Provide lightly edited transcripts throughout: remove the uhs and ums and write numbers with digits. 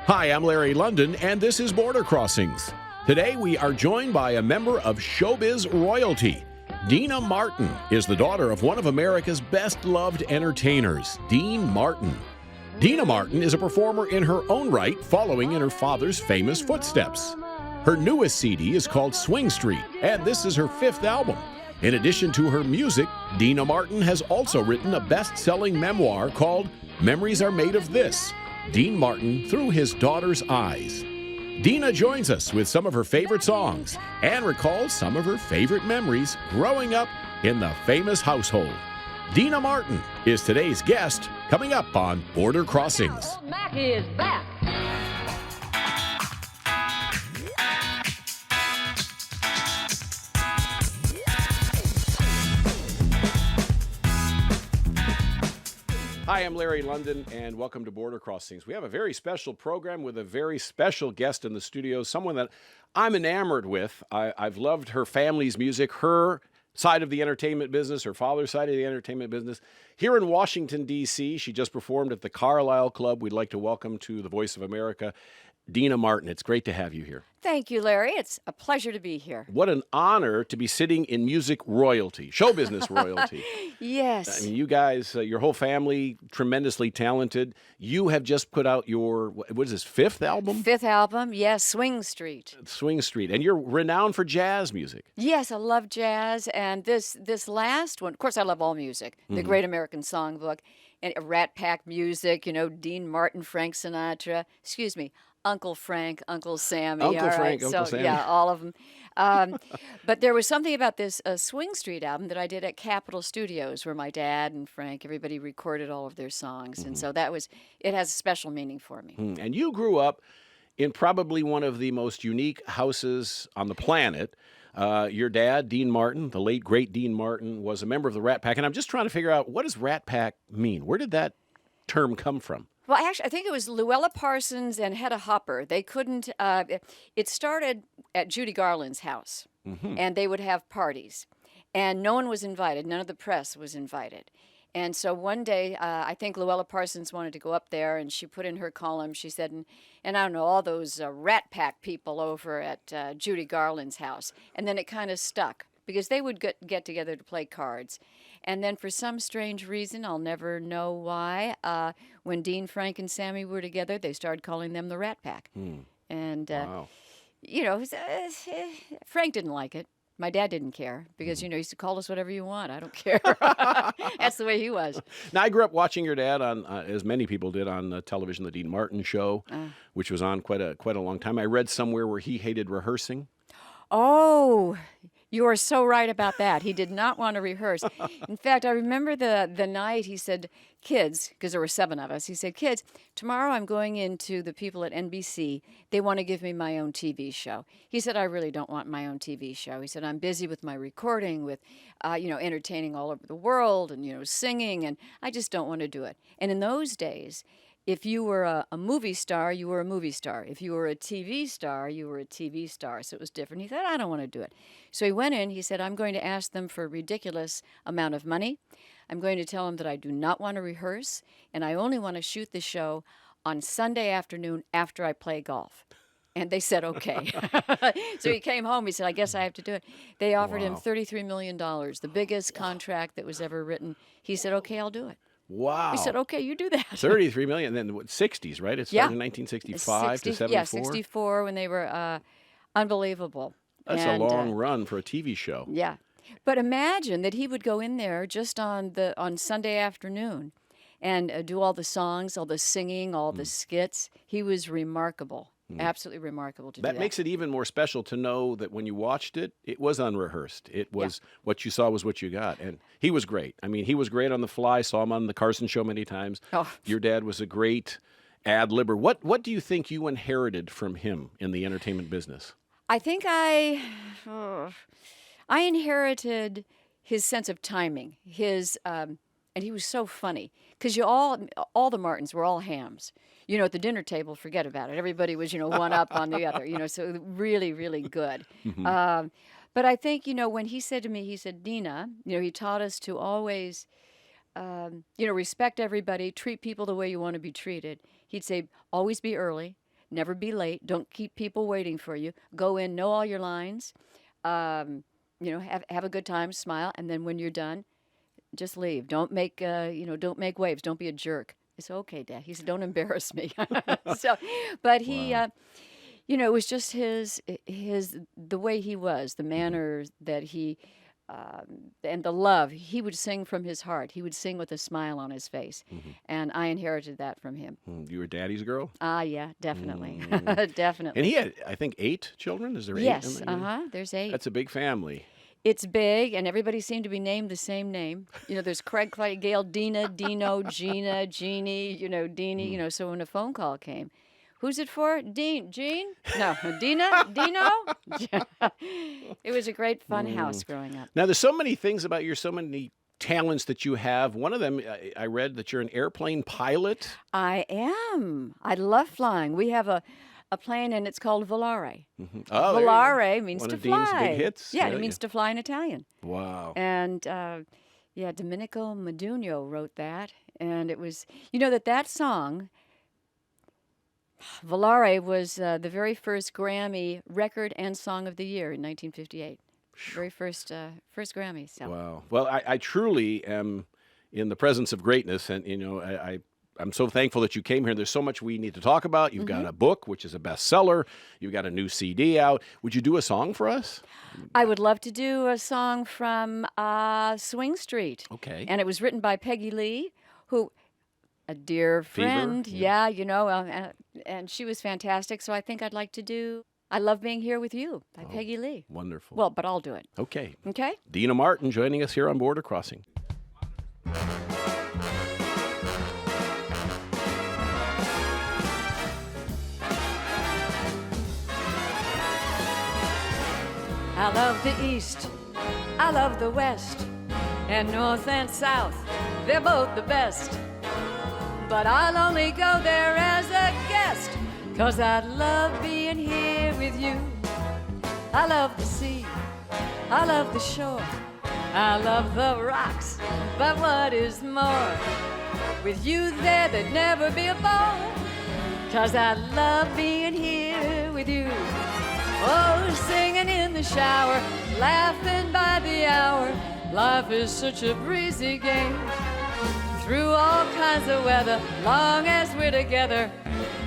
Hi, I'm Larry London, and this is Border Crossings. Today, we are joined by a member of showbiz royalty. Deana Martin is the daughter of one of America's best-loved entertainers, Dean Martin. Deana Martin is a performer in her own right, following in her father's famous footsteps. Her newest CD is called Swing Street, and this is her fifth album. In addition to her music, Deana Martin has also written a best-selling memoir called Memories Are Made of This, Dean Martin Through His Daughter's Eyes. Deana joins us with some of her favorite songs and recalls some of her favorite memories growing up in the famous household. Deana Martin is today's guest, coming up on Border Crossings. Mackie is back. Hi, I'm Larry London, and welcome to Border Crossings. We have a very special program with a very special guest in the studio, someone that I'm enamored with. I've loved her family's music, her side of the entertainment business, her father's side of the entertainment business. Here in Washington, D.C., she just performed at the Carlisle Club. We'd like to welcome to the Voice of America, Deana Martin. It's great to have you here. Thank you, Larry. It's a pleasure to be here. What an honor to be sitting in music royalty, show business royalty. Yes. I mean, you guys, your whole family, tremendously talented. You have just put out your, what is this, fifth album? Fifth album, yes, Swing Street. Swing Street. And you're renowned for jazz music. Yes, I love jazz. And this last one, of course, I love all music. The Great American Songbook, and Rat Pack music, Dean Martin, Frank Sinatra, Uncle Frank, Uncle Sammy. Uncle all Frank, right. Uncle so, Sammy. Yeah, all of them. But there was something about this Swing Street album that I did at Capitol Studios, where my dad and Frank, everybody recorded all of their songs. And so it has a special meaning for me. And you grew up in probably one of the most unique houses on the planet. Your dad, Dean Martin, the late, great Dean Martin, was a member of the Rat Pack. And I'm just trying to figure out, what does Rat Pack mean? Where did that term come from? Well, actually, I think it was Luella Parsons and Hedda Hopper. They couldn't. It started at Judy Garland's house, and they would have parties, and no one was invited. None of the press was invited. And so one day, I think Luella Parsons wanted to go up there, and she put in her column. She said, and I don't know, all those Rat Pack people over at Judy Garland's house, and then it kind of stuck because they would get together to play cards. And then for some strange reason, I'll never know why, when Dean, Frank, and Sammy were together, they started calling them the Rat Pack. And, Wow. Frank didn't like it. My dad didn't care because, he used to call us whatever you want. I don't care. That's the way he was. Now, I grew up watching your dad on, as many people did, on television, the Dean Martin Show, which was on quite a long time. I read somewhere where he hated rehearsing. Oh, you are so right about that. He did not want to rehearse. In fact, I remember the night he said, kids, because there were 7 of us, he said, kids, tomorrow I'm going into the people at NBC. They want to give me my own TV show. He said, I really don't want my own TV show. He said, I'm busy with my recording, with, entertaining all over the world and, singing, and I just don't want to do it. And in those days, if you were a movie star, you were a movie star. If you were a TV star, you were a TV star. So it was different. He said, I don't want to do it. So he went in. He said, I'm going to ask them for a ridiculous amount of money. I'm going to tell them that I do not want to rehearse, and I only want to shoot the show on Sunday afternoon after I play golf. And they said, okay. So he came home. He said, I guess I have to do it. They offered him $33 million, the biggest contract that was ever written. He said, okay, I'll do it. Wow. We said, okay, you do that. 33 million, and then what, 60s, right? It started in 1965 to 74? Yeah, 64 when they were unbelievable. That's a long run for a TV show. Yeah. But imagine that he would go in there just on Sunday afternoon and do all the songs, all the singing, all the skits. He was remarkable. Absolutely remarkable to do that. That makes it even more special to know that when you watched it, it was unrehearsed. It was what you saw was what you got. And he was great. I mean, he was great on the fly. Saw him on the Carson Show many times. Oh. Your dad was a great ad-libber. What do you think you inherited from him in the entertainment business? I think I inherited his sense of timing, and he was so funny because all the Martins were all hams. At the dinner table, forget about it. Everybody was, one up on the other, so really, really good. But I think, when he said to me, he said, Deana, he taught us to always, respect everybody, treat people the way you want to be treated. He'd say, always be early. Never be late. Don't keep people waiting for you. Go in, know all your lines. Have a good time, smile, and then when you're done, just leave. Don't make don't make waves. Don't be a jerk. I said, okay, Dad. He said, don't embarrass me. But he, Wow. it was just the way he was, the manner that he, and the love. He would sing from his heart. He would sing with a smile on his face, and I inherited that from him. You were daddy's girl? Ah, yeah, definitely, And definitely. he had, I think, 8 children? Is there 8? Yes, there's 8. That's a big family. It's big, and everybody seemed to be named the same name. There's Craig, Clay, Gail, Dina, Dino, Gina, Jeannie, Deanie, so when a phone call came, who's it for? Jean? No, Dina, Dino? It was a great fun house growing up. Now, there's so many things about so many talents that you have. One of them, I read that you're an airplane pilot. I am. I love flying. We have a plane, and it's called volare. Oh, volare means one to of Dean's fly. big hits. Yeah, it means to fly in Italian. Wow. And Domenico Modugno wrote that, and it was that song. Volare was the very first Grammy record and song of the year in 1958. Very first Grammy. So. Wow. Well, I truly am in the presence of greatness, and I'm so thankful that you came here. There's so much we need to talk about. You've got a book, which is a bestseller. You've got a new CD out. Would you do a song for us? I would love to do a song from Swing Street. Okay. And it was written by Peggy Lee, who, a dear friend. Yeah. And she was fantastic. So I think I'd like to do I Love Being Here With You by Peggy Lee. Wonderful. Well, but I'll do it. Okay. Okay? Deana Martin joining us here on Border Crossing. I love the East, I love the West, and North and South, they're both the best. But I'll only go there as a guest, 'cause I love being here with you. I love the sea, I love the shore, I love the rocks, but what is more, with you there there'd never be a bore, 'cause I love being here with you. Oh, singing in the shower, laughing by the hour. Life is such a breezy game. Through all kinds of weather, long as we're together,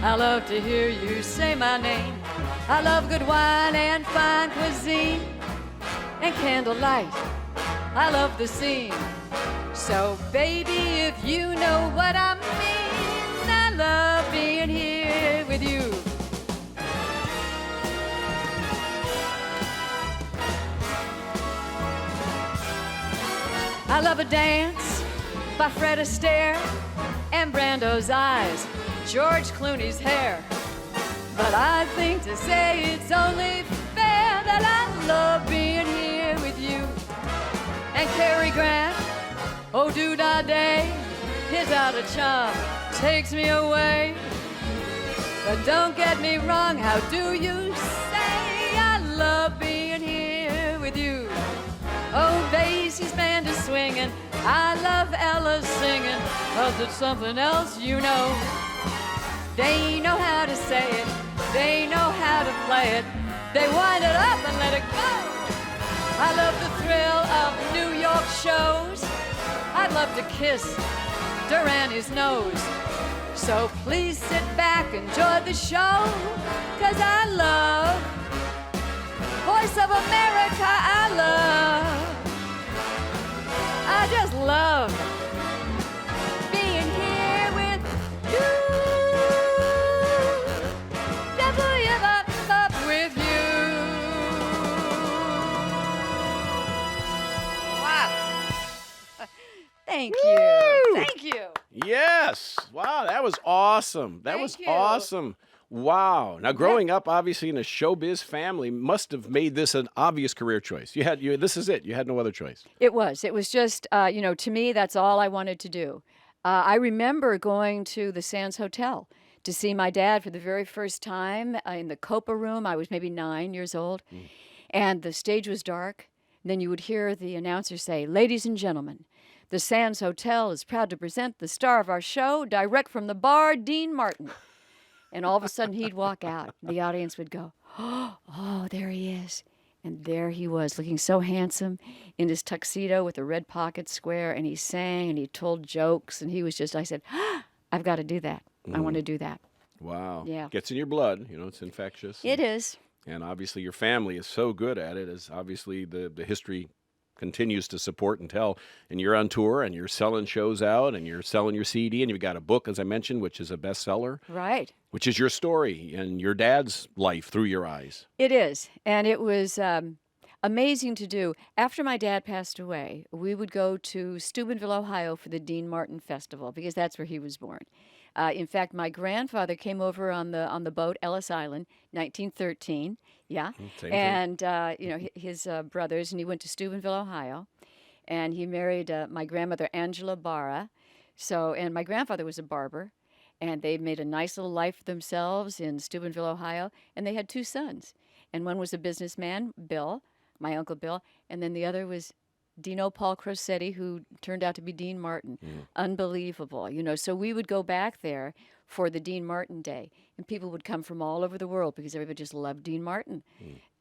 I love to hear you say my name. I love good wine and fine cuisine and candlelight. I love the scene. So, baby, if you know what I mean, I love being here with you. I love a dance by Fred Astaire and Brando's eyes, George Clooney's hair. But I think to say it's only fair that I love being here with you. And Cary Grant, oh do-da-day, his out of charm takes me away. But don't get me wrong, how do you say I love being here with you? Oh, Basie's band is swinging, I love Ella's singing, 'cause it's something else you know. They know how to say it, they know how to play it, they wind it up and let it go. I love the thrill of New York shows, I'd love to kiss Durani's nose. So please sit back, enjoy the show, 'cause I love Voice of America, I just love being here with you. Up with you. Wow. Thank you. Woo! Thank you. Yes. Wow, that was awesome. That Thank was you. awesome. Wow. Now, growing up, obviously, in a showbiz family must have made this an obvious career choice. This is it. You had no other choice. It was just, to me, that's all I wanted to do. I remember going to the Sands Hotel to see my dad for the very first time in the Copa room. I was maybe 9 years old, and the stage was dark. Then you would hear the announcer say, "Ladies and gentlemen, the Sands Hotel is proud to present the star of our show, direct from the bar, Dean Martin." And all of a sudden he'd walk out. The audience would go, oh, there he is. And there he was, looking so handsome in his tuxedo with a red pocket square. And he sang and he told jokes. And he was just, I said, I've got to do that. I want to do that. Wow. Yeah. Gets in your blood. It's infectious. It is. And obviously your family is so good at it, as obviously the history continues to support and tell. And you're on tour and you're selling shows out and you're selling your CD and you've got a book, as I mentioned, which is a bestseller. Right. Which is your story and your dad's life through your eyes. It is. And it was amazing to do. After my dad passed away, we would go to Steubenville, Ohio for the Dean Martin Festival because that's where he was born. In fact, my grandfather came over on the boat, Ellis Island, 1913. Yeah. Same And, his brothers, and he went to Steubenville, Ohio. And he married my grandmother, Angela Barra. And my grandfather was a barber. And they made a nice little life for themselves in Steubenville, Ohio. And they had 2 sons. And one was a businessman, Bill, my Uncle Bill. And then the other was Dino Paul Crosetti, who turned out to be Dean Martin. Unbelievable. So we would go back there for the Dean Martin Day. And people would come from all over the world because everybody just loved Dean Martin.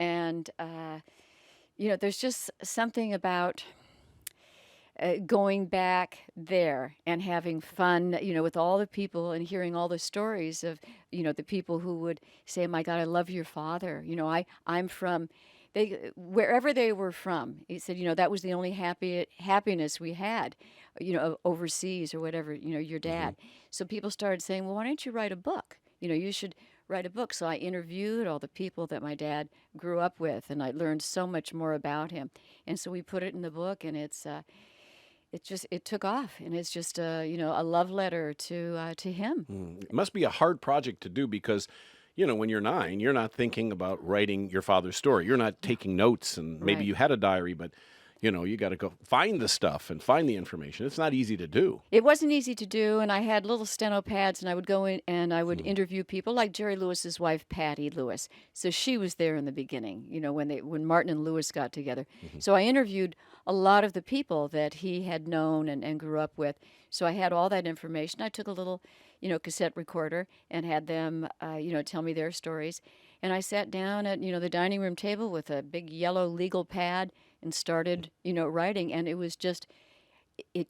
And, there's just something about going back there and having fun, with all the people and hearing all the stories of, the people who would say, my God, I love your father. I'm from, wherever they were from. He said, that was the only happiness we had, overseas or whatever, your dad. So people started saying, well, why don't you write a book? You should write a book. So I interviewed all the people that my dad grew up with, and I learned so much more about him. And so we put it in the book, and it took off, and it's just a love letter to him. It must be a hard project to do because, when you're 9, you're not thinking about writing your father's story. You're not taking notes, and maybe Right. you had a diary, but you got to go find the stuff and find the information. It's not easy to do. It wasn't easy to do, and I had little steno pads, and I would go in and I would interview people like Jerry Lewis's wife, Patty Lewis. So she was there in the beginning, when Martin and Lewis got together. So I interviewed a lot of the people that he had known and grew up with. So I had all that information. I took a little, cassette recorder and had them, tell me their stories. And I sat down at, the dining room table with a big yellow legal pad and started, writing. And it was just,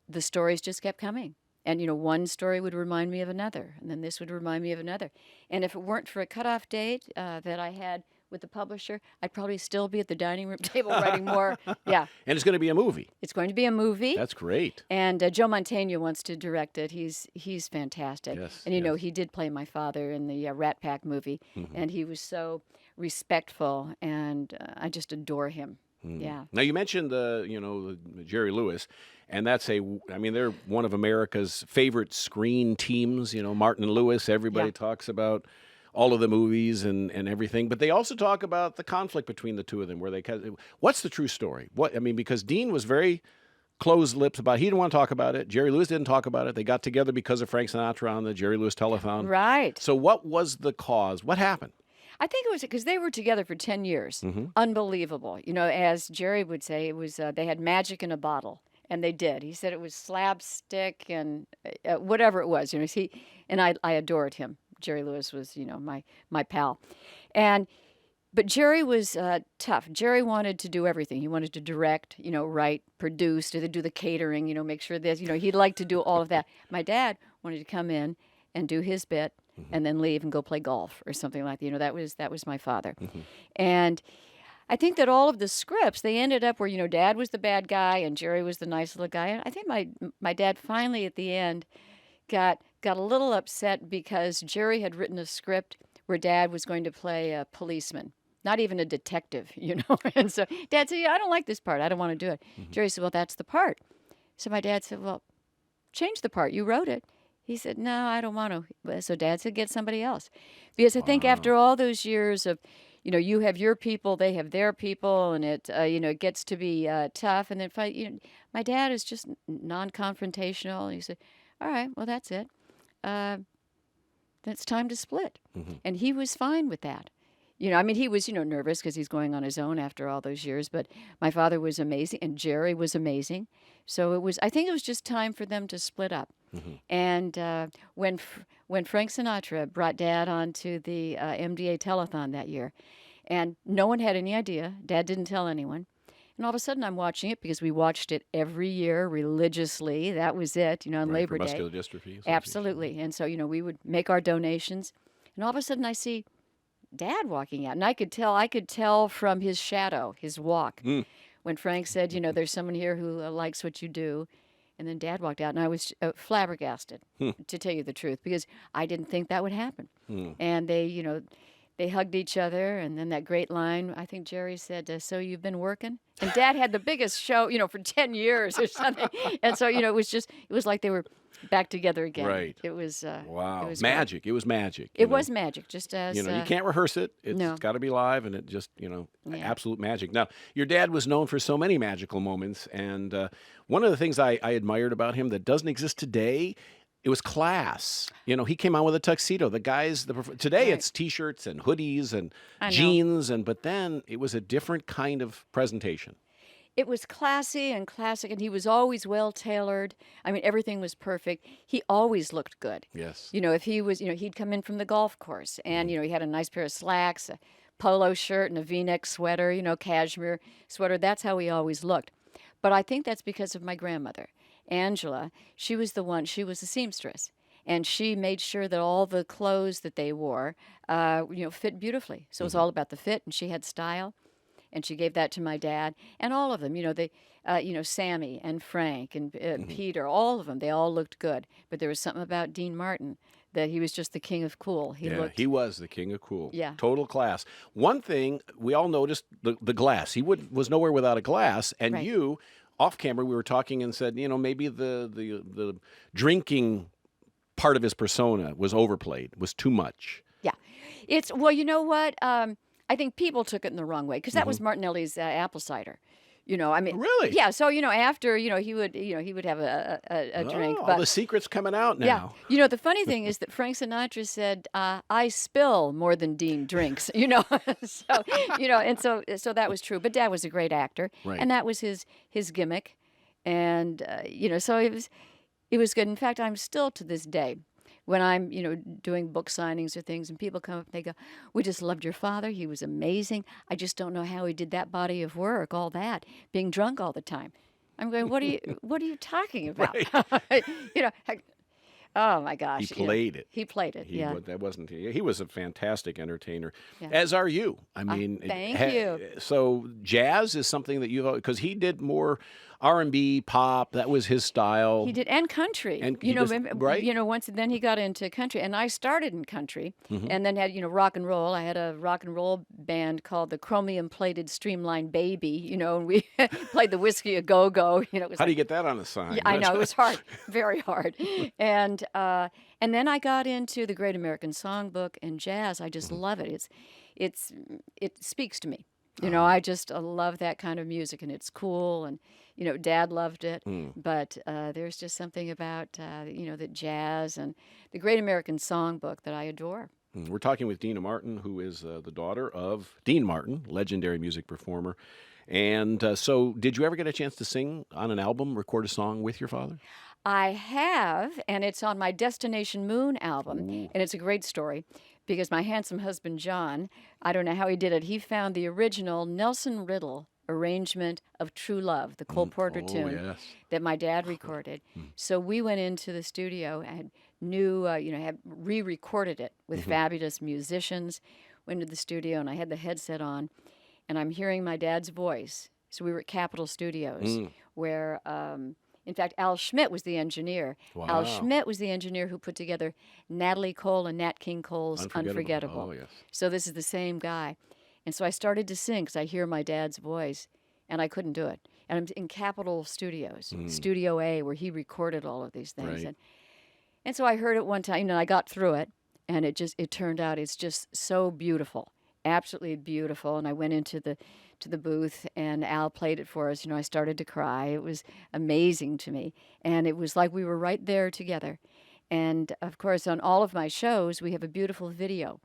the stories just kept coming. And, one story would remind me of another. And then this would remind me of another. And if it weren't for a cutoff date that I had with the publisher, I'd probably still be at the dining room table writing more. Yeah. And it's going to be a movie. It's going to be a movie. That's great. And Joe Mantegna wants to direct it. He's fantastic. Yes, And, yes. he did play my father in the Rat Pack movie. And he was so respectful, and I just adore him. Yeah. Now, you mentioned Jerry Lewis, and they're one of America's favorite screen teams. Martin and Lewis, everybody Yeah. talks about all of the movies and everything, but they also talk about the conflict between the two of them. What's the true story? Because Dean was very closed lips about it. He didn't want to talk about it. Jerry Lewis didn't talk about it. They got together because of Frank Sinatra on the Jerry Lewis telethon. Right. So what was the cause? What happened? I think it was because they were together for 10 years. Unbelievable. As Jerry would say, it was they had magic in a bottle. And they did. He said it was slapstick and whatever it was. I adored him. Jerry Lewis was, my pal. But Jerry was tough. Jerry wanted to do everything. He wanted to direct, write, produce, to do the catering, make sure this, he'd like to do all of that. My dad wanted to come in and do his bit and then leave and go play golf or something like that. That was my father. And I think that all of the scripts, they ended up where, Dad was the bad guy and Jerry was the nice little guy. And I think my dad finally at the end got a little upset because Jerry had written a script where Dad was going to play a policeman, not even a detective, And so Dad said, I don't like this part. I don't want to do it. Jerry said, well, that's the part. So my dad said, well, change the part. You wrote it. He said, no, I don't want to. So Dad said, get somebody else. Because I think after all those years of, you have your people, they have their people, and it gets to be tough. And then my dad is just non-confrontational. He said, all right, well, that's it. It's time to split. And he was fine with that. He was, nervous because he's going on his own after all those years. But my father was amazing, and Jerry was amazing. So I think it was just time for them to split up. And when Frank Sinatra brought Dad onto the MDA telethon that year, and no one had any idea, Dad didn't tell anyone. And all of a sudden, I'm watching it because we watched it every year religiously. That was it, on Right, Labor for Day. Muscular Dystrophy Association. Absolutely. And so, we would make our donations. And all of a sudden, I see Dad walking out. And I could tell from his shadow, his walk, when Frank said, there's someone here who likes what you do. And then Dad walked out, and I was flabbergasted, to tell you the truth, because I didn't think that would happen. And they hugged each other, and then that great line, I think Jerry said, so you've been working? And Dad had the biggest show, for 10 years or something. And so, it was like they were back together again. Right. It was Wow. It was magic. Great. It was magic. It was magic, just as... you can't rehearse it. It's got to be live, and it just, absolute magic. Now, your dad was known for so many magical moments, and one of the things I admired about him that doesn't exist today, it was class. He came out with a tuxedo. The guys, today it's T-shirts and hoodies and jeans, but then it was a different kind of presentation. It was classy and classic, and he was always well-tailored. I mean, everything was perfect. He always looked good. Yes. If he was, he'd come in from the golf course, and, he had a nice pair of slacks, a polo shirt, and a V-neck sweater, cashmere sweater. That's how he always looked. But I think that's because of my grandmother, Angela. She was a seamstress, and she made sure that all the clothes that they wore, fit beautifully. So it was all about the fit, and she had style. And she gave that to my dad, and all of them, Sammy and Frank and Peter, all of them, they all looked good. But there was something about Dean Martin that he was just the king of cool. He was the king of cool. Yeah. Total class. One thing, we all noticed the glass. He was nowhere without a glass, and Right. you, off camera, we were talking and said, maybe the drinking part of his persona was overplayed, was too much. Yeah. Well, you know what? I think people took it in the wrong way, because that was Martinelli's apple cider. Really? Yeah. So after he would have a drink. All But the secrets coming out now. yeah, the funny thing is that Frank Sinatra said, "I spill more than Dean drinks." So so that was true. But Dad was a great actor, Right. and that was his gimmick, and so it was good. In fact, I'm still to this day, when I'm, doing book signings or things, and people come up and they go, "We just loved your father. He was amazing. I just don't know how he did that body of work, all that, being drunk all the time." I'm going, what are you talking about? Oh my gosh. He played it. He played it, yeah. He was a fantastic entertainer, Yeah. as are you. I mean, thank you. So jazz is something that because he did more R&B, pop. That was his style. He did, and country. And he was- right? Once then he got into country, and I started in country, Mm-hmm. and then had rock and roll. I had a rock and roll band called the Chromium Plated Streamline Baby, and we played the Whiskey a Go Go. It was How do you get that on a sign? Yeah, I know, it was hard, very hard. And then I got into the Great American Songbook and jazz. I just love it. It speaks to me. I just love that kind of music, and it's cool. And Dad loved it. But there's just something about the jazz and the Great American Songbook that I adore. We're talking with Deana Martin, who is the daughter of Dean Martin, legendary music performer. And so, did you ever get a chance to sing on an album, record a song with your father? I have, and it's on my Destination Moon album, and it's a great story, because my handsome husband, John, I don't know how he did it, he found the original Nelson Riddle arrangement of True Love, the Cole Porter tune Yes. that my dad recorded. So we went into the studio and had re-recorded it with fabulous musicians, went to the studio, and I had the headset on, and I'm hearing my dad's voice. So we were at Capitol Studios, where... in fact, Al Schmidt was the engineer. Wow. Al Schmidt was the engineer who put together Natalie Cole and Nat King Cole's Unforgettable. Oh, yes. So this is the same guy. And so I started to sing because I hear my dad's voice, and I couldn't do it. And I'm in Capitol Studios, Studio A, where he recorded all of these things. Right. And so I heard it one time, and I got through it, and it turned out it's just so beautiful, absolutely beautiful. And I went into the booth, and Al played it for us. I started to cry. It was amazing to me, and it was like we were right there together. And of course, on all of my shows, we have a beautiful video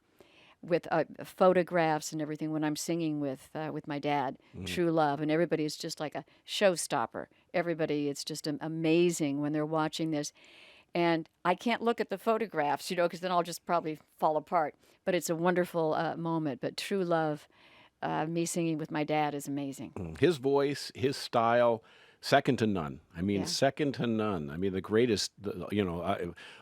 with photographs and everything when I'm singing with my dad, True Love, and everybody is just like a showstopper. Everybody, it's just amazing when they're watching this. And I can't look at the photographs, because then I'll just probably fall apart. But it's a wonderful moment. But true love, me singing with my dad is amazing. His voice, his style, second to none. I mean, Yeah. second to none. I mean, the greatest,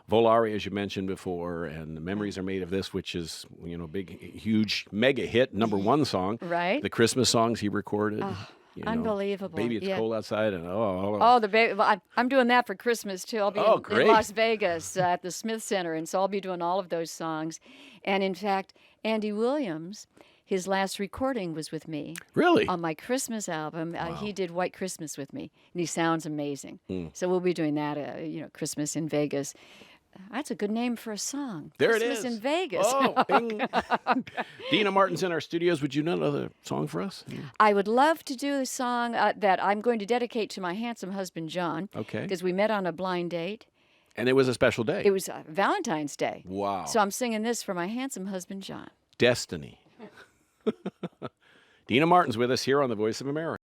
Volare, as you mentioned before, and the Memories Are Made of This, which is, big, huge, mega hit, #1 song. Right? The Christmas songs he recorded. Unbelievable. Baby, it's Yeah. cold outside, and Oh, the baby! Well, I'm doing that for Christmas too. I'll be in great. Las Vegas at the Smith Center, and so I'll be doing all of those songs. And in fact, Andy Williams, his last recording was with me Really? on my Christmas album. He did White Christmas with me, and he sounds amazing. So we'll be doing that. Christmas in Vegas. That's a good name for a song. There Christmas it is. in Vegas. Oh, bing. Deana Martin's in our studios. Would you know another song for us? I would love to do a song that I'm going to dedicate to my handsome husband, John. Okay. Because we met on a blind date. And it was a special day. It was Valentine's Day. Wow. So I'm singing this for my handsome husband, John. Destiny. Deana Martin's with us here on The Voice of America.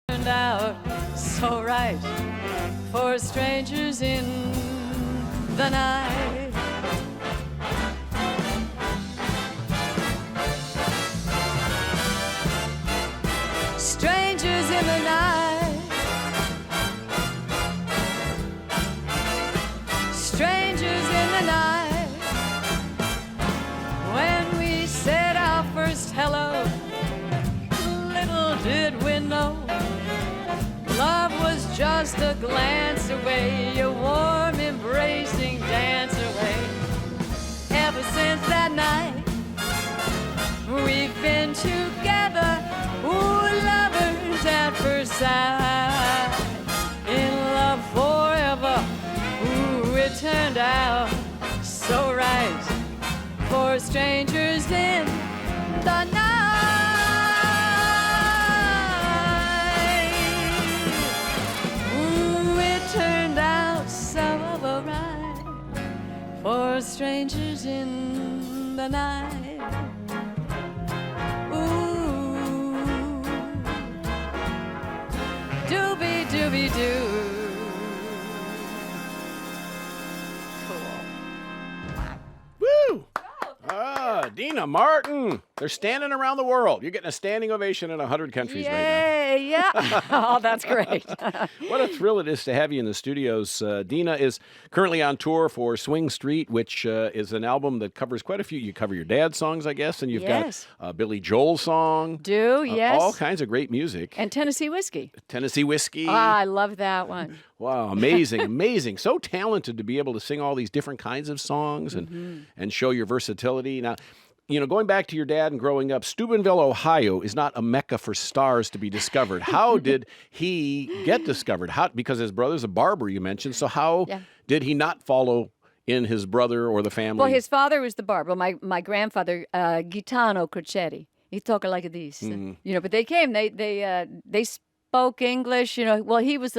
Turned out so right for strangers in the night. Strangers in the night. Strangers in the night. When we said our first hello, little did we know love was just a glance away, a warm, embracing dance away. Ever since that night, we've been together, ooh, lovers at first sight. In love forever, ooh, it turned out so right for strangers in the night. Turned out so right for strangers in the night. Ooh, dooby dooby doo. Woo! Deana Martin. They're standing around the world. You're getting a standing ovation in 100 countries right now. Yay, yeah. Oh, that's great. What a thrill it is to have you in the studios. Deana is currently on tour for Swing Street, which is an album that covers quite a few. You cover your dad's songs, I guess, and you've Yes. got Billy Joel song. Yes. All kinds of great music. And Tennessee Whiskey. Tennessee Whiskey. I love that one. Wow, amazing, amazing. So talented to be able to sing all these different kinds of songs and show your versatility. Now, going back to your dad and growing up, Steubenville, Ohio is not a mecca for stars to be discovered. How did he get discovered? Because his brother's a barber, you mentioned. So how did he not follow in his brother or the family? Well, his father was the barber. My grandfather, Gitano Croccetti. He talked like this. But they came. They spoke English, well, he was,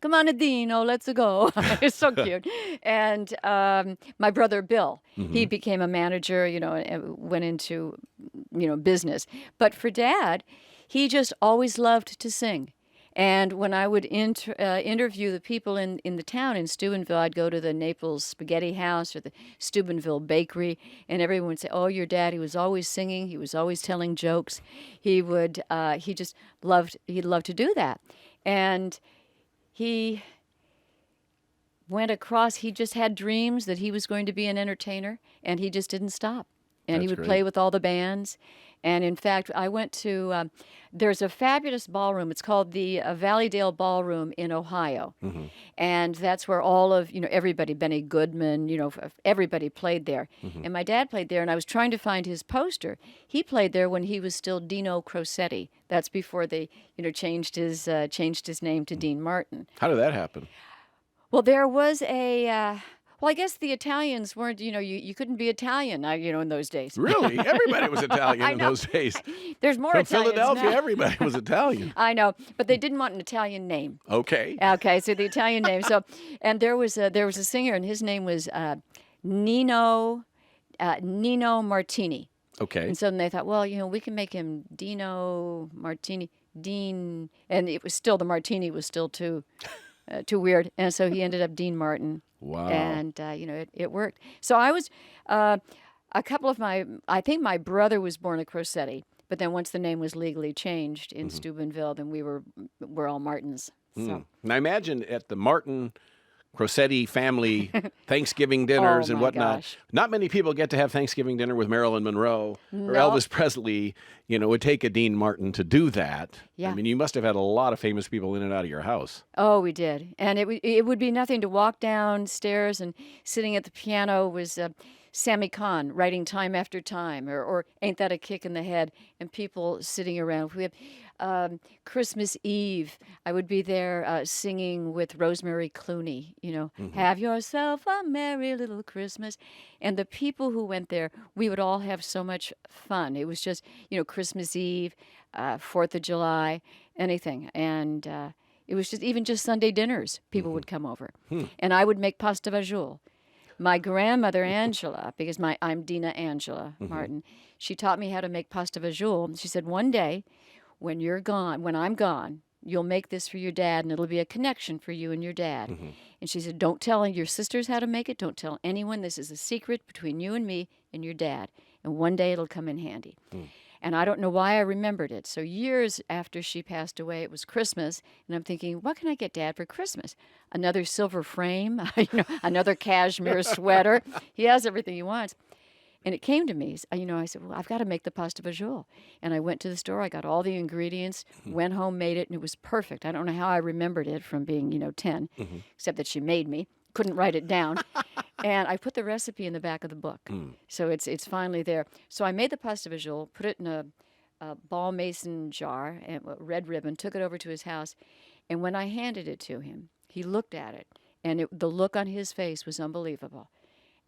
come on, Dino, let's go. It's so cute. And my brother Bill, he became a manager, and went into, business. But for Dad, he just always loved to sing. And when I would interview the people in the town in Steubenville, I'd go to the Naples Spaghetti House or the Steubenville Bakery, and everyone would say, "Oh, your dad, he was always singing. He was always telling jokes. He just he'd love to do that." And he he just had dreams that he was going to be an entertainer, and he just didn't stop. And he That's would great. play with all the bands. And in fact, I went to, there's a fabulous ballroom. It's called the Valleydale Ballroom in Ohio. And that's where all of, everybody, Benny Goodman, everybody played there. And my dad played there, and I was trying to find his poster. He played there when he was still Dino Crosetti. That's before they, changed his name to Dean Martin. How did that happen? Well, there was well, I guess the Italians weren't, you couldn't be Italian, in those days. Really? Everybody was I Italian in know. those days. There's more From Italians Philadelphia, now. everybody was Italian. I know, but they didn't want an Italian name. Okay. Okay, so the Italian name. So, and there was a singer, and his name was Nino Martini. Okay. And so then they thought, well, we can make him Dino Martini, Dean, and it was still, the Martini was still too weird, and so he ended up Dean Martin. Wow. And it worked. So I was a couple of I think my brother was born a Crosetti, but then once the name was legally changed in Steubenville, then we're all Martins. So. And I imagine at the Martin Crosetti family Thanksgiving dinners Oh, and my whatnot, gosh. not many people get to have Thanksgiving dinner with Marilyn Monroe or No. Elvis Presley. It would take a Dean Martin to do that. Yeah. I mean, you must have had a lot of famous people in and out of your house. Oh, we did. And it would be nothing to walk downstairs, and sitting at the piano was Sammy Kahn writing Time After Time, or Ain't That a Kick in the Head, and people sitting around. We have Christmas Eve. I would be there singing with Rosemary Clooney, Have yourself a merry little Christmas. And the people who went there, we would all have so much fun. It was just, Christmas Eve, 4th of July, anything. And it was just Sunday dinners, people would come over. And I would make pasta fagioli. My grandmother Angela, because I'm Deana Angela Martin, she taught me how to make pasta fagioli. She said, one day, when I'm gone, you'll make this for your dad, and it'll be a connection for you and your dad. And she said, don't tell your sisters how to make it. Don't tell anyone. This is a secret between you and me and your dad. And one day it'll come in handy. And I don't know why I remembered it. So years after she passed away, it was Christmas, and I'm thinking, what can I get Dad for Christmas? Another silver frame, another cashmere sweater. He has everything he wants. And it came to me, I said, well, I've got to make the pasta fagioli. And I went to the store, I got all the ingredients, went home, made it, and it was perfect. I don't know how I remembered it from being, 10, except that she made me. Couldn't write it down. And I put the recipe in the back of the book. So it's finally there. So I made the pasta fagioli, put it in a ball mason jar, and a red ribbon, took it over to his house. And when I handed it to him, he looked at it, and the look on his face was unbelievable.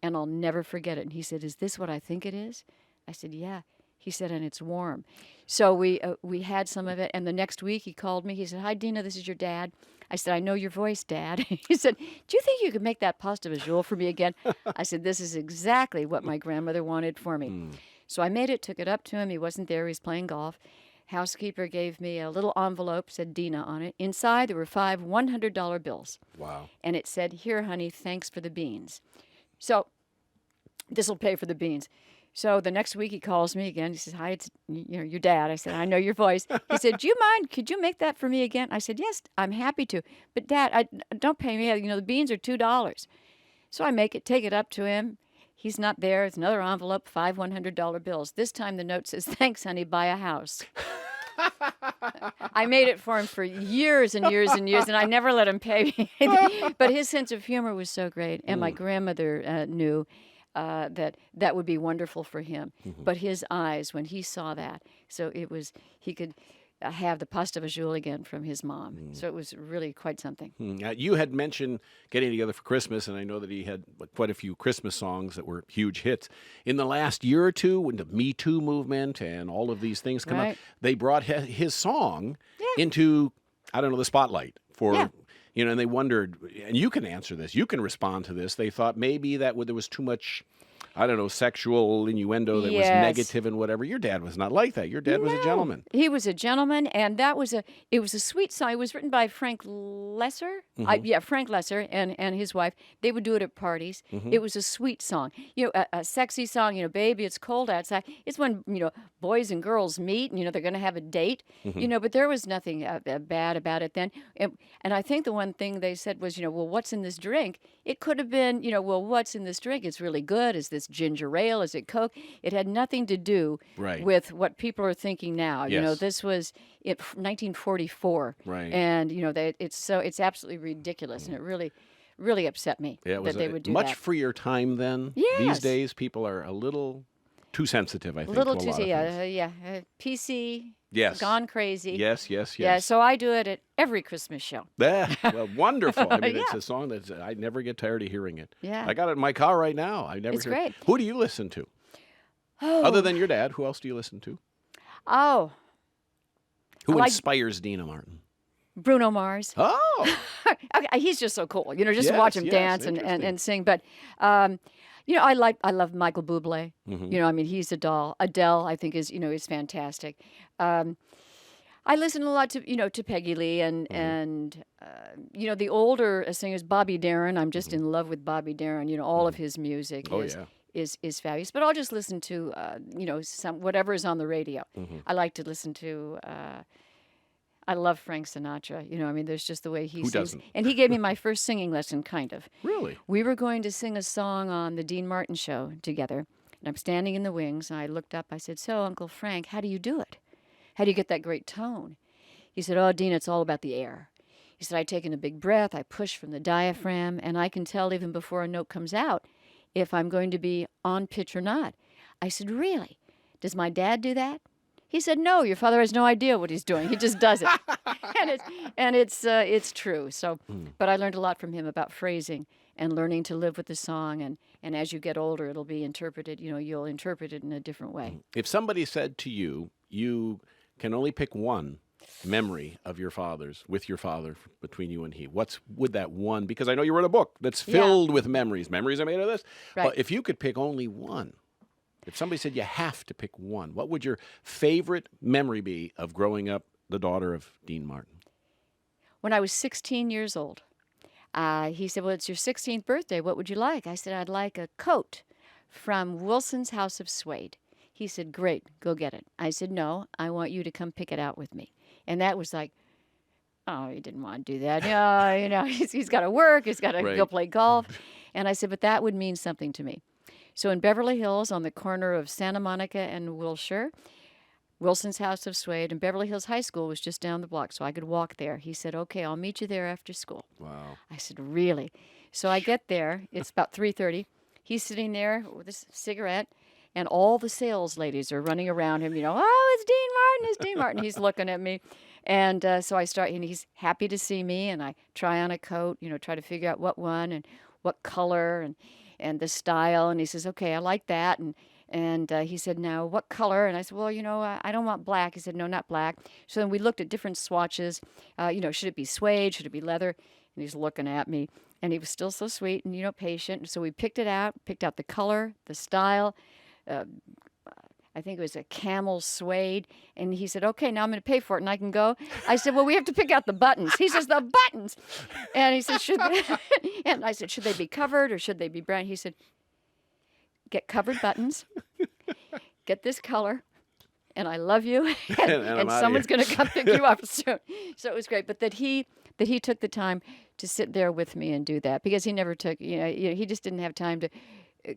And I'll never forget it. And he said, is this what I think it is? I said, yeah. He said, and it's warm. So we had some of it. And the next week he called me. He said, hi, Deana, this is your dad. I said, I know your voice, Dad. He said, do you think you could make that pasta fagioli for me again? I said, this is exactly what my grandmother wanted for me. So I made it, took it up to him. He wasn't there. He was playing golf. Housekeeper gave me a little envelope, said Deana on it. Inside, there were 5 $100 bills. Wow. And it said, here, honey, thanks for the beans. So this will pay for the beans. So the next week he calls me again. He says, hi, it's your dad. I said, I know your voice. He said, do you mind? Could you make that for me again? I said, yes, I'm happy to. But Dad, don't pay me. The beans are $2. So I make it, take it up to him. He's not there. It's another envelope, 5 $100 bills. This time the note says, thanks, honey, buy a house. I made it for him for years and years and years, and I never let him pay me. But his sense of humor was so great. And my grandmother knew that would be wonderful for him. But his eyes, when he saw that, so he could have the pasta fagioli again from his mom. So it was really quite something. You had mentioned getting together for Christmas, and I know that he had quite a few Christmas songs that were huge hits. In the last year or two, when the Me Too movement and all of these things come up, Right. they brought his song into, I don't know, the spotlight for, Yeah. and they wondered, and you can answer this, you can respond to this. They thought maybe that there was too much, I don't know, sexual innuendo that was Yes. negative and whatever. Your dad was not like that. Your dad was a gentleman. He was a gentleman, and it was a sweet song. It was written by Frank Lesser. Frank Lesser and his wife. They would do it at parties. It was a sweet song. A sexy song, baby, it's cold outside. It's when, boys and girls meet and, they're going to have a date, but there was nothing bad about it then. And I think the one thing they said was, well, what's in this drink? It could have been, well, what's in this drink? It's really good. Is this ginger ale? Is it Coke? It had nothing to do with what people are thinking now. Yes. This was 1944. Right. And, it's absolutely ridiculous. And it really upset me that they would do much that. freer time then. Yes. These days, people are a little too sensitive, I think, Little to a too, lot of things. PC. Yes. Gone crazy. Yes. Yeah, so I do it at every Christmas show. Yeah, well, wonderful. I mean, it's Yeah. a song that I never get tired of hearing it. Yeah. I got it in my car right now. I never It's hear it. great. Who do you listen to? Oh. Other than your dad, who else do you listen to? Oh, Who I like- inspires Deana Martin? Bruno Mars. Oh, Okay, he's just so cool. Just Yes, watch him yes, dance interesting. and sing. But, I love Michael Bublé. He's a doll. Adele, I think, is fantastic. I listen a lot to Peggy Lee and the older singers, Bobby Darin. I'm just in love with Bobby Darin. All of his music Oh, is, yeah. is fabulous. But I'll just listen to whatever is on the radio. I like to listen to. I love Frank Sinatra. There's just the way he Who sings. doesn't? And he gave me my first singing lesson, kind of. really? We were going to sing a song on the Dean Martin show together. And I'm standing in the wings, and I looked up. I said, "So, Uncle Frank, how do you do it? How do you get that great tone?" He said, "Oh, Dean, it's all about the air." He said, "I take in a big breath, I push from the diaphragm, and I can tell even before a note comes out if I'm going to be on pitch or not." I said, "Really? Does my dad do that?" He said, "No, your father has no idea what he's doing. He just does it." and it's true. So, but I learned a lot from him about phrasing and learning to live with the song. And as you get older, it'll be interpreted. You'll interpret it in a different way. If somebody said to you, you can only pick one memory of your father's, with your father, between you and he, would that one? Because I know you wrote a book that's filled with memories. Memories are made of this. Right. But if you could pick only one, if somebody said you have to pick one, what would your favorite memory be of growing up the daughter of Dean Martin? When I was 16 years old, he said, "Well, it's your 16th birthday. What would you like?" I said, "I'd like a coat from Wilson's House of Suede." He said, "Great, go get it." I said, "No, I want you to come pick it out with me." And that was like, oh, he didn't want to do that. Yeah, he's got to work. He's got to Right. go play golf. And I said, but that would mean something to me. So in Beverly Hills, on the corner of Santa Monica and Wilshire, Wilson's House of Suede, and Beverly Hills High School was just down the block, so I could walk there. He said, "Okay, I'll meet you there after school." Wow. I said, "Really?" So I get there. It's about 3:30. He's sitting there with a cigarette, and all the sales ladies are running around him. "Oh, it's Dean Martin, it's Dean Martin." He's looking at me. And so I start, and he's happy to see me, and I try on a coat, try to figure out what one and what color and the style. And he says, "Okay, I like that." And he said, "Now, what color?" And I said, "Well, I don't want black." He said, "No, not black." So then we looked at different swatches. Should it be suede? Should it be leather? And he's looking at me, and he was still so sweet and, patient. So we picked out the color, the style. I think it was a camel suede. And he said, "Okay, now I'm going to pay for it and I can go." I said, "Well, we have to pick out the buttons." He says, "The buttons." And he said, and I said, "Should they be covered or should they be brown?" He said, "Get covered buttons, get this color, and I love you, And I'm and outta someone's here. going to come pick you up soon." So it was great. But that he took the time to sit there with me and do that, because he never took, he just didn't have time to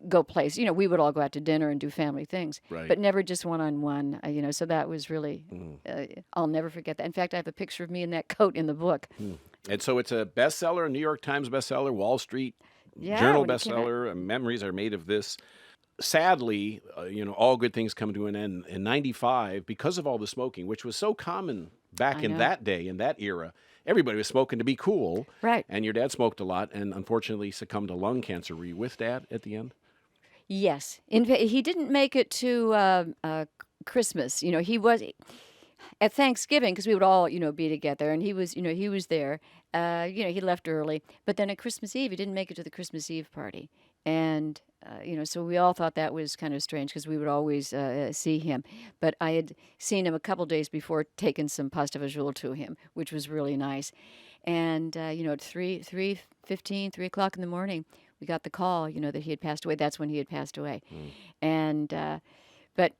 go place. We would all go out to dinner and do family things, Right. but never just one-on-one, so that was really, I'll never forget that. In fact, I have a picture of me in that coat in the book. And so it's a bestseller, a New York Times bestseller, Wall Street Yeah, Journal when it came out. bestseller. Memories are made of this. Sadly, all good things come to an end. In '95, because of all the smoking, which was so common back I in know. that day, in that era, everybody was smoking to be cool. Right. And your dad smoked a lot and unfortunately succumbed to lung cancer. Were you with Dad at the end? Yes. In fact, he didn't make it to Christmas. at Thanksgiving, because we would all, be together, and he was there. He left early, but then at Christmas Eve, he didn't make it to the Christmas Eve party, and so we all thought that was kind of strange because we would always see him. But I had seen him a couple days before, taking some pasta visual to him, which was really nice. And at 3:o'clock in the morning, we got the call, that he had passed away. That's when he had passed away, and but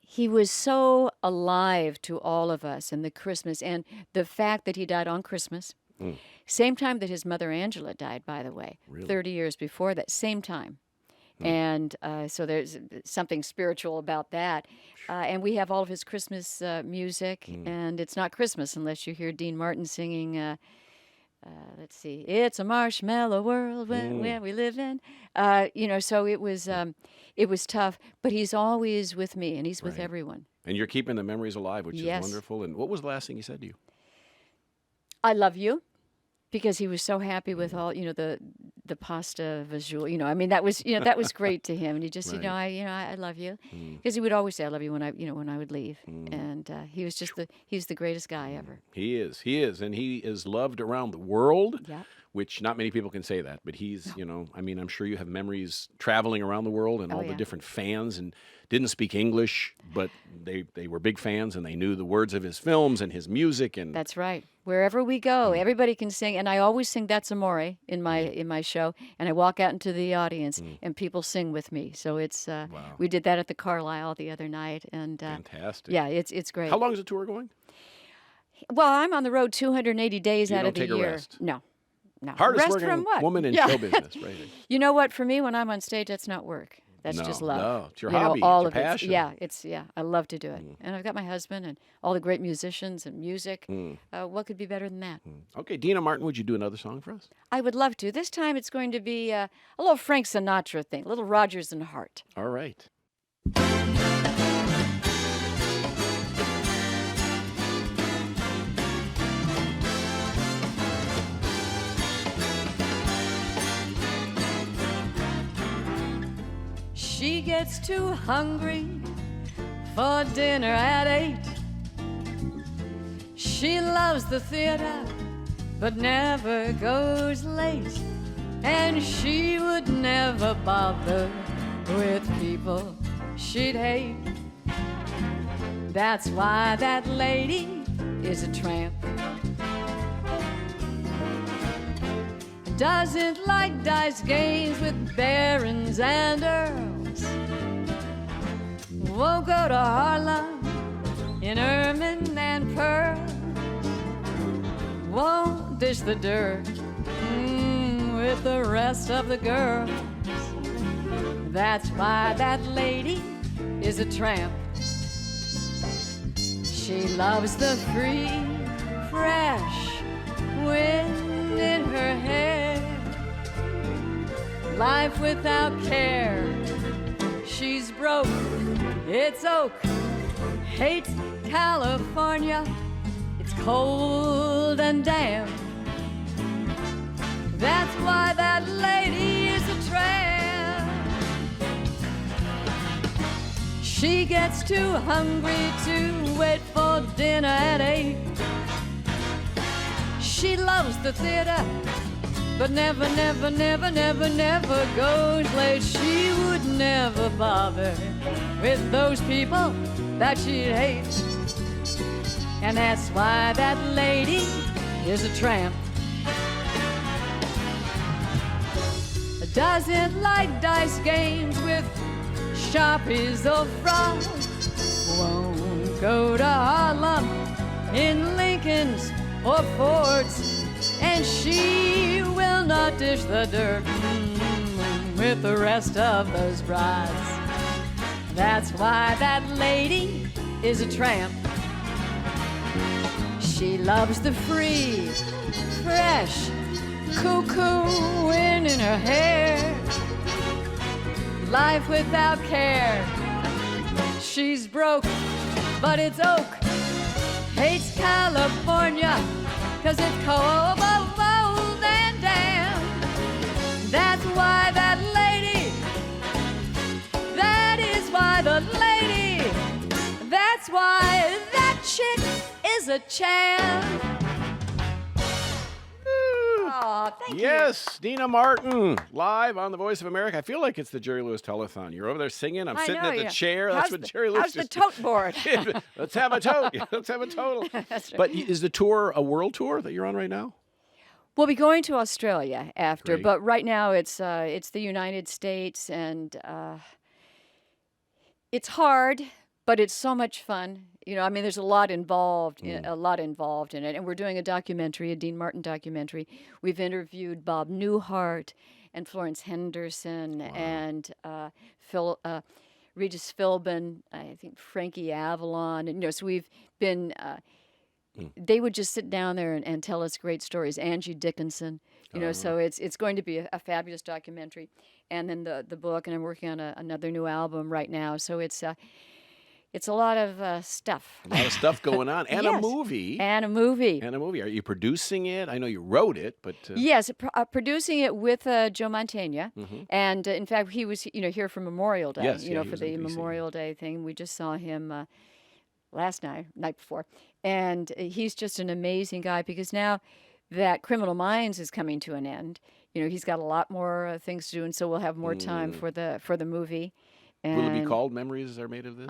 he was so alive to all of us and the Christmas and the fact that he died on Christmas. Same time that his mother Angela died, by the way, Really? 30 years before that, same time. And so there's something spiritual about that. And we have all of his Christmas music, and it's not Christmas unless you hear Dean Martin singing, let's see, "It's a marshmallow world where we live in." So it was tough, but he's always with me, and he's with Right. everyone. And you're keeping the memories alive, which Yes. is wonderful. And what was the last thing he said to you? I love you, because he was so happy with all, the pasta visual. That was great to him. And he just said, Right. I love you, because he would always say, "I love you," when I would leave. And he was he's the greatest guy ever. He is, and he is loved around the world. Yeah. Which not many people can say that, but he's, I'm sure you have memories traveling around the world and Oh, all the yeah. different fans, and didn't speak English, but they were big fans and they knew the words of his films and his music. And That's right. Wherever we go, everybody can sing, and I always sing "That's Amore" in my show, and I walk out into the audience, and people sing with me. So it's Wow. we did that at the Carlisle the other night, and fantastic. yeah, it's great. How long is the tour going? Well, I'm on the road 280 days You out don't of the take a year. rest? No. Hardest Rest working from what? woman in Yeah. show business, right? You know what? For me, when I'm on stage, that's not work. That's No, just love. no, it's your You know, hobby, all it's your of passion. Yeah. I love to do it, and I've got my husband and all the great musicians and music. What could be better than that? Okay, Deana Martin, would you do another song for us? I would love to. This time, it's going to be a little Frank Sinatra thing, a little Rodgers and Hart. All right. She gets too hungry for dinner at 8. She loves the theater, but never goes late. And she would never bother with people she'd hate. That's why that lady is a tramp. Doesn't like dice games with barons and earls. Won't go to Harlem in ermine and pearls. Won't dish the dirt with the rest of the girls. That's why that lady is a tramp. She loves the free, fresh wind in her hair. Life without care. She's broke, it's oak. Hates California, it's cold and damp. That's why that lady is a tramp. She gets too hungry to wait for dinner at 8. She loves the theater, but never goes late. She would never bother with those people that she'd hate. And that's why that lady is a tramp. Doesn't like dice games with Sharpies or frogs. Won't go to Harlem in Lincolns or Fords. And she will not dish the dirt with the rest of those brides. That's why that lady is a tramp. She loves the free, fresh, cuckoo wind in her hair. Life without care. She's broke, but it's oak. Hates California, 'cause it's cold and damp. That's why that lady, that is why the lady, that's why that chick is a champ. Oh, thank you. Yes, Deana Martin, live on the Voice of America. I feel like it's the Jerry Lewis Telethon. You're over there singing. I'm sitting at the chair. That's what Jerry Lewis How's the tote board? Let's have a tote. Let's have a total. That's right. But is the tour a world tour that you're on right now? We'll be going to Australia after, Great. but right now it's the United States, and it's hard, but it's so much fun. You know, I mean, there's a lot involved, in it, and we're doing a documentary, a Dean Martin documentary. We've interviewed Bob Newhart and Florence Henderson and Regis Philbin, I think Frankie Avalon, and so we've been. They would just sit down there and tell us great stories. Angie Dickinson, so it's going to be a fabulous documentary, and then the book, and I'm working on another new album right now. So it's a lot of stuff. A lot of stuff going on, and Yes. a movie. And a movie. And a movie. Are you producing it? I know you wrote it, but Yes, producing it with Joe Mantegna, and in fact, he was here for Memorial Day. Yes, yeah, he for was the in DC. Memorial Day thing. We just saw him night before, and he's just an amazing guy because now that Criminal Minds is coming to an end, he's got a lot more things to do, and so we'll have more time for the movie. And will it be called Memories Are Made of This?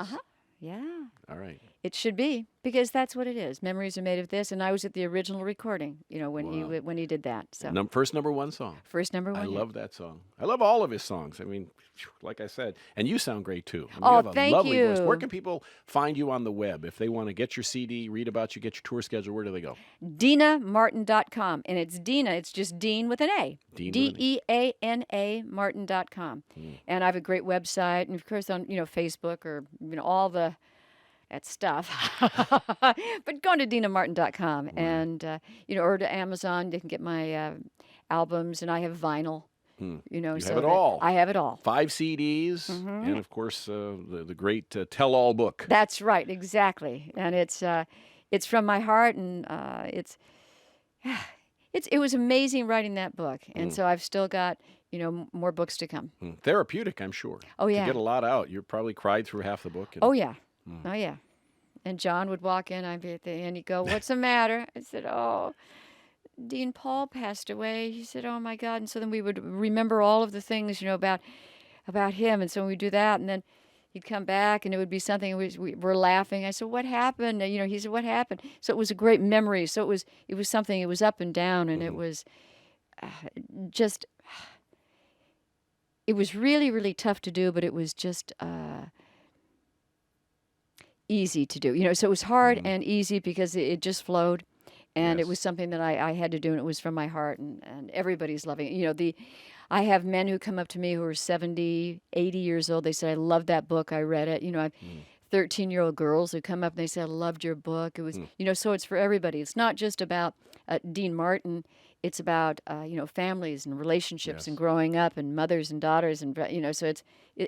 Yeah. All right. It should be, because that's what it is. Memories are made of this, and I was at the original recording, when he did that. So First number one song. first number one. I hit. love that song. I love all of his songs. I mean, like I said, and you sound great too. I mean, Oh, you have a thank lovely voice. you. Where can people find you on the web if they want to get your CD, read about you, get your tour schedule? Where do they go? DeanaMartin.com, and it's Deana. It's just Dean with an A. Dean with an A. DEANA Martin.com, and I have a great website, and of course on Facebook or all that stuff. But go to DeanaMartin.com and or to Amazon. You can get my albums, and I have vinyl. You so have it all. I have it all. 5 CDs, and of course the great tell-all book. That's right, exactly. And it's from my heart, and it was amazing writing that book, and so I've still got more books to come. Therapeutic, I'm sure. Oh, yeah. To get a lot out. You probably cried through half the book. Oh yeah, oh yeah. And John would walk in, I'd be at the end, he'd go, "What's the matter?" I said, "Oh, Dean Paul passed away." He said, "Oh my God." And so then we would remember all of the things, about him. And so we'd do that. And then he'd come back and it would be something, and we were laughing. I said, "What happened?" And, he said, "What happened?" So it was a great memory. So it was something, it was up and down, and it was it was really, really tough to do, but it was just easy to do. So it was hard and easy because it just flowed. And it was something that I had to do, and it was from my heart, and everybody's loving it. I have men who come up to me who are 70, 80 years old. They said, "I love that book. I read it." I have 13-year-old girls who come up and they say, "I loved your book." It was, so it's for everybody. It's not just about Dean Martin. It's about, families and relationships and growing up and mothers and daughters. And, so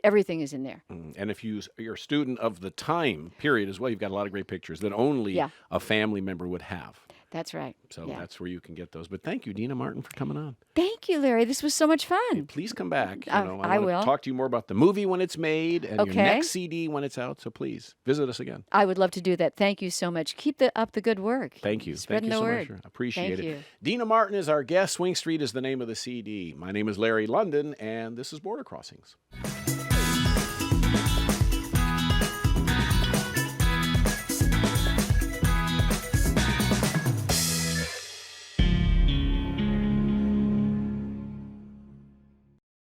everything is in there. And if you're a student of the time period as well, you've got a lot of great pictures that only a family member would have. That's right. So that's where you can get those. But thank you, Deana Martin, for coming on. Thank you, Larry. This was so much fun. Please come back. I I will. want to talk to you more about the movie when it's made and your next CD when it's out. So please visit us again. I would love to do that. Thank you so much. Keep up the good work. Thank you. Spreading Thank you the so word. much. Appreciate Thank it. you. Deana Martin is our guest. Swing Street is the name of the CD. My name is Larry London, and this is Border Crossings.